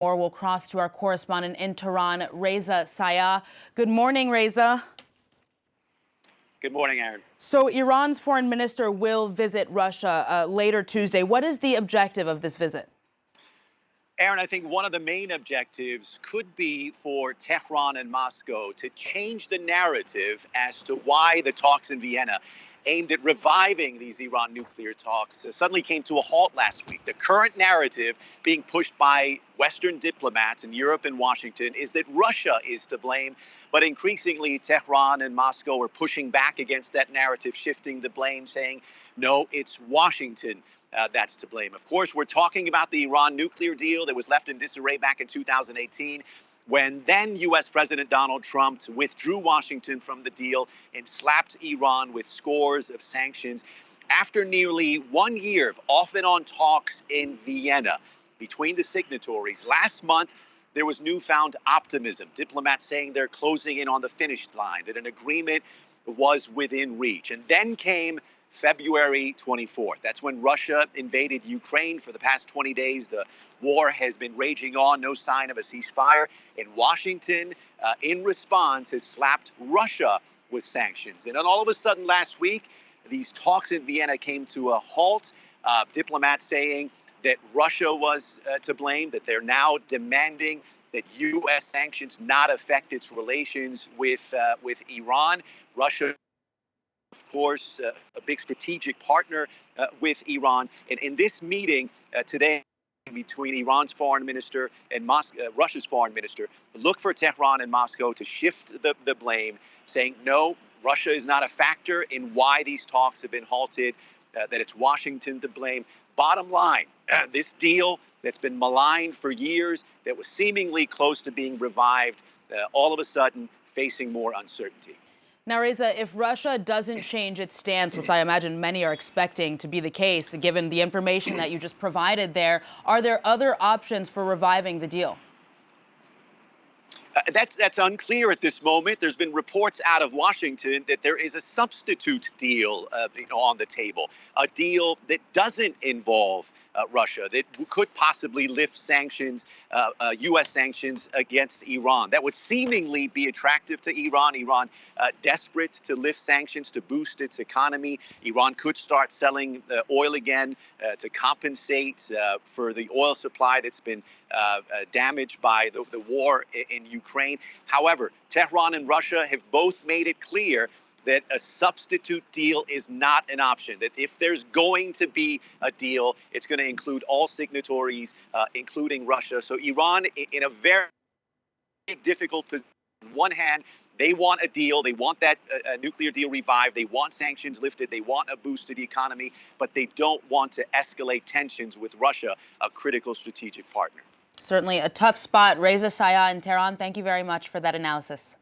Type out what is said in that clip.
Or we'll cross to our correspondent in Tehran, Reza Sayah. Good morning, Reza. Good morning, Aaron. So Iran's foreign minister will visit Russia later Tuesday. What is the objective of this visit? Aaron, I think one of the main objectives could be for Tehran and Moscow to change the narrative as to why the talks in Vienna aimed at reviving these Iran nuclear talks suddenly came to a halt last week. The current narrative being pushed by Western diplomats in Europe and Washington is that Russia is to blame, but increasingly Tehran and Moscow are pushing back against that narrative, shifting the blame, saying, no, it's Washington that's to blame. Of course, we're talking about the Iran nuclear deal that was left in disarray back in 2018. When then U.S. President Donald Trump withdrew Washington from the deal and slapped Iran with scores of sanctions. After nearly 1 year of off and on talks in Vienna between the signatories, last month there was newfound optimism. Diplomats saying they're closing in on the finish line, that an agreement was within reach. And then came February 24th. That's when Russia invaded Ukraine. For the past 20 days, the war has been raging on, no sign of a ceasefire. And Washington, in response, has slapped Russia with sanctions. And then all of a sudden last week, these talks in Vienna came to a halt. Diplomats saying that Russia was to blame, that they're now demanding that U.S. sanctions not affect its relations with Iran. Russia, of course, a big strategic partner with Iran. And in this meeting today between Iran's foreign minister and Russia's foreign minister, look for Tehran and Moscow to shift the blame, saying, no, Russia is not a factor in why these talks have been halted, that it's Washington to blame. Bottom line, this deal that's been maligned for years, that was seemingly close to being revived, all of a sudden facing more uncertainty. Now, Reza, if Russia doesn't change its stance, which I imagine many are expecting to be the case, given the information that you just provided there, are there other options for reviving the deal? That's unclear at this moment. There's been reports out of Washington that there is a substitute deal on the table, a deal that doesn't involve Russia, that could possibly lift sanctions, U.S. sanctions against Iran. That would seemingly be attractive to Iran. Iran desperate to lift sanctions to boost its economy. Iran could start selling oil again to compensate for the oil supply that's been damaged by the war in Ukraine. However, Tehran and Russia have both made it clear that a substitute deal is not an option, that if there's going to be a deal, it's going to include all signatories, including Russia. So Iran, in a very difficult position. On one hand, they want a deal. They want that nuclear deal revived. They want sanctions lifted. They want a boost to the economy, but they don't want to escalate tensions with Russia, a critical strategic partner. Certainly a tough spot. Reza Sayah in Tehran, thank you very much for that analysis.